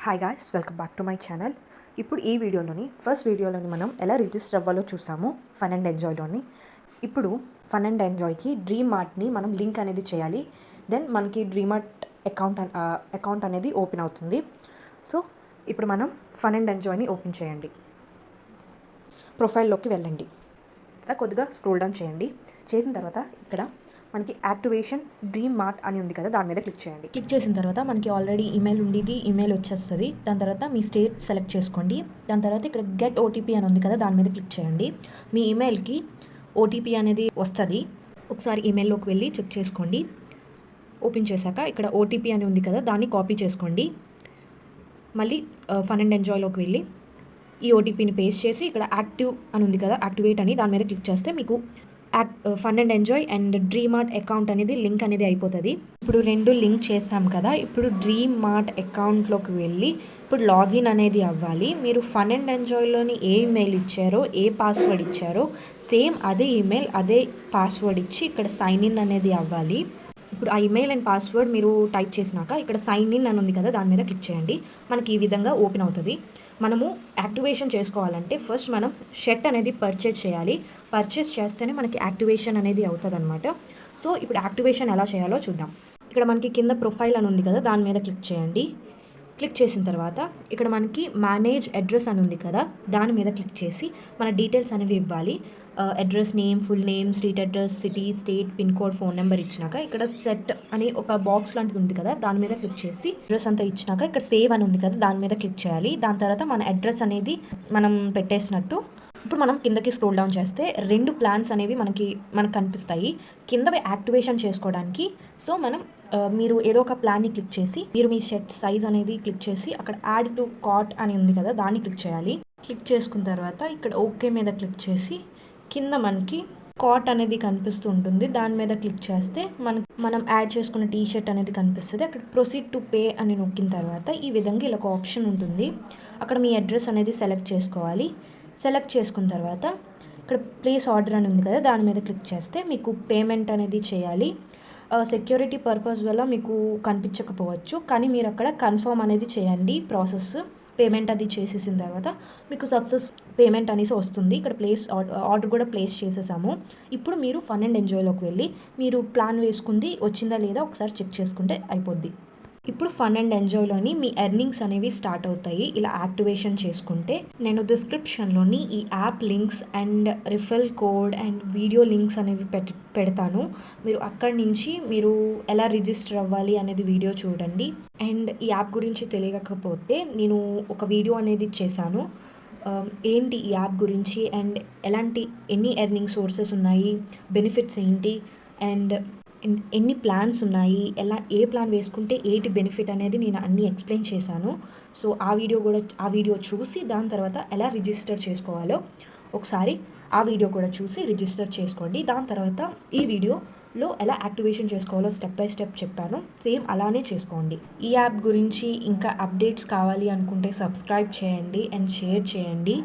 Hi guys, welcome back to my channel. ఇప్పుడు ఈ first వీడియోలోని మనం ఎలా రిజిస్టర్ అవ్వాలో చూసాము ఫన్ అండ్ ఎంజాయ్లోని. ఇప్పుడు ఫన్ అండ్ ఎంజాయ్కి డ్రీమ్ మార్ట్ని మనం లింక్ అనేది చేయాలి. దెన్ మనకి డ్రీమ్ మార్ట్ అకౌంట్ అనేది ఓపెన్ అవుతుంది. సో ఇప్పుడు మనం ఫన్ అండ్ ఎంజాయ్ని ఓపెన్ చేయండి. ప్రొఫైల్లోకి వెళ్ళండి. కొద్దిగా స్క్రోల్ డౌన్ చేయండి. చేసిన తర్వాత ఇక్కడ మనకి యాక్టివేషన్ డ్రీమ్ మార్ట్ అని ఉంది కదా, దాని మీద క్లిక్ చేయండి. క్లిక్ చేసిన తర్వాత మనకి ఆల్రెడీ ఈమెయిల్ ఉండేది, ఈమెయిల్ వచ్చేస్తుంది. దాని తర్వాత మీ స్టేట్ సెలెక్ట్ చేసుకోండి. దాని తర్వాత ఇక్కడ గెట్ ఓటీపీ అని ఉంది కదా, దాని మీద క్లిక్ చేయండి. మీ ఈమెయిల్కి ఓటీపీ అనేది వస్తుంది. ఒకసారి ఈమెయిల్లోకి వెళ్ళి చెక్ చేసుకోండి. ఓపెన్ చేశాక ఇక్కడ ఓటీపీ అని ఉంది కదా, దాన్ని కాపీ చేసుకోండి. మళ్ళీ ఫన్ అండ్ ఎంజాయ్లోకి వెళ్ళి ఈ ఓటీపీని పేస్ట్ చేసి ఇక్కడ యాక్టివ్ అని ఉంది కదా, యాక్టివేట్ అని, దాని మీద క్లిక్ చేస్తే మీకు fun and enjoy and dream mart account అనేది లింక్ అనేది అయిపోతుంది. ఇప్పుడు రెండు లింక్ చేసాం కదా, ఇప్పుడు డ్రీమ్ మార్ట్ అకౌంట్లోకి వెళ్ళి ఇప్పుడు లాగిన్ అనేది అవ్వాలి. మీరు ఫన్ అండ్ ఎంజాయ్లోని ఏ ఈమెయిల్ ఇచ్చారో, ఏ పాస్వర్డ్ ఇచ్చారో సేమ్ అదే ఈమెయిల్ అదే పాస్వర్డ్ ఇచ్చి ఇక్కడ సైన్ ఇన్ అనేది అవ్వాలి. ఇప్పుడు ఆ ఈమెయిల్ అండ్ పాస్వర్డ్ మీరు టైప్ చేసినాక ఇక్కడ సైన్ ఇన్ అని ఉంది కదా, దాని మీద క్లిక్ చేయండి. మనకి ఈ విధంగా ఓపెన్ అవుతుంది. మనము యాక్టివేషన్ చేసుకోవాలంటే ఫస్ట్ మనం షర్ట్ అనేది పర్చేస్ చేయాలి. పర్చేస్ చేస్తేనే మనకి యాక్టివేషన్ అనేది అవుతుంది అనమాట. సో ఇప్పుడు యాక్టివేషన్ ఎలా చేయాలో చూద్దాం. ఇక్కడ మనకి కింద ప్రొఫైల్ అని ఉంది కదా, దాని మీద క్లిక్ చేయండి. క్లిక్ చేసిన తర్వాత ఇక్కడ మనకి మేనేజ్ అడ్రస్ అని ఉంది కదా, దాని మీద క్లిక్ చేసి మన డీటెయిల్స్ అనేవి ఇవ్వాలి. Address name, full name, street address, city, state, pin code, phone number ఇచ్చినాక ఇక్కడ సెట్ అని ఒక బాక్స్ లాంటిది ఉంది కదా, దాని మీద క్లిక్ చేసి అడ్రస్ అంతా ఇచ్చినాక ఇక్కడ సేవ్ అని ఉంది కదా, దాని మీద క్లిక్ చేయాలి. దాని తర్వాత మన అడ్రస్ అనేది మనం పెట్టేసినట్టు. ఇప్పుడు మనం కిందకి స్క్రోల్ డౌన్ చేస్తే రెండు ప్లాన్స్ అనేవి మనకు కనిపిస్తాయి కిందవి యాక్టివేషన్ చేసుకోవడానికి. సో మనం మీరు ఏదో ఒక ప్లాన్ని క్లిక్ చేసి మీరు మీ షర్ట్ సైజ్ అనేది క్లిక్ చేసి అక్కడ యాడ్ టు కార్ట్ అని ఉంది కదా, దాన్ని క్లిక్ చేయాలి. క్లిక్ చేసుకున్న తర్వాత ఇక్కడ ఓకే మీద క్లిక్ చేసి కింద మనకి కార్ట్ అనేది కనిపిస్తూ ఉంటుంది, దాని మీద క్లిక్ చేస్తే మనం యాడ్ చేసుకున్న టీ షర్ట్ అనేది కనిపిస్తుంది. అక్కడ ప్రొసీడ్ టు పే అని నొక్కిన తర్వాత ఈ విధంగా ఇలా ఒక ఆప్షన్ ఉంటుంది. అక్కడ మీ అడ్రస్ అనేది సెలెక్ట్ చేసుకోవాలి. సెలెక్ట్ చేసుకున్న తర్వాత ఇక్కడ ప్లేస్ ఆర్డర్ అని ఉంది కదా, దాని మీద క్లిక్ చేస్తే మీకు పేమెంట్ అనేది చేయాలి. సెక్యూరిటీ పర్పస్ వల్ల మీకు కనిపించకపోవచ్చు, కానీ మీరు అక్కడ కన్ఫర్మ్ అనేది చేయండి. ప్రాసెస్ పేమెంట్ అది చేసేసిన తర్వాత మీకు సక్సెస్ పేమెంట్ అనేసి వస్తుంది. ఇక్కడ ఆర్డర్ కూడా ప్లేస్ చేసేసాము. ఇప్పుడు మీరు ఫన్ అండ్ ఎంజాయ్లోకి వెళ్ళి మీరు ప్లాన్ వేసుకుంది వచ్చిందా లేదా ఒకసారి చెక్ చేసుకుంటే అయిపోద్ది. ఇప్పుడు ఫన్ అండ్ ఎంజాయ్లోని మీ ఎర్నింగ్స్ అనేవి స్టార్ట్ అవుతాయి ఇలా యాక్టివేషన్ చేసుకుంటే. నేను డిస్క్రిప్షన్లోని ఈ app links and referral code and video links అనేవి పెడతాను. మీరు అక్కడి నుంచి మీరు ఎలా రిజిస్టర్ అవ్వాలి అనేది వీడియో చూడండి. అండ్ ఈ యాప్ గురించి తెలియకపోతే నేను ఒక వీడియో అనేది చేశాను. ఏంటి ఈ యాప్ గురించి అండ్ ఎన్ని ఎర్నింగ్ సోర్సెస్ ఉన్నాయి, బెనిఫిట్స్ ఏంటి అండ్ ఎన్ని ప్లాన్స్ ఉన్నాయి, ఏ ప్లాన్ వేసుకుంటే ఏంటి బెనిఫిట్ అనేది నేను అన్నీ ఎక్స్ప్లెయిన్ చేశాను. సో ఆ వీడియో చూసి దాని తర్వాత ఎలా రిజిస్టర్ చేసుకోవాలో ఒకసారి ఆ వీడియో కూడా చూసి రిజిస్టర్ చేసుకోండి. దాని తర్వాత ఈ వీడియోలో ఎలా యాక్టివేషన్ చేసుకోవాలో స్టెప్ బై స్టెప్ చెప్పాను, సేమ్ అలానే చేసుకోండి. ఈ యాప్ గురించి ఇంకా అప్డేట్స్ కావాలి అనుకుంటే సబ్స్క్రైబ్ చేయండి అండ్ షేర్ చేయండి.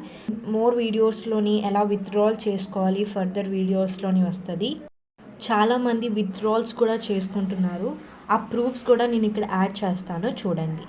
మోర్ వీడియోస్లోని ఎలా విత్డ్రాల్ చేసుకోవాలి ఫర్దర్ వీడియోస్లోని వస్తుంది. చాలామంది విత్డ్రాల్స్ కూడా చేసుకుంటున్నారు. ఆ ప్రూఫ్స్ కూడా నేను ఇక్కడ యాడ్ చేస్తాను, చూడండి.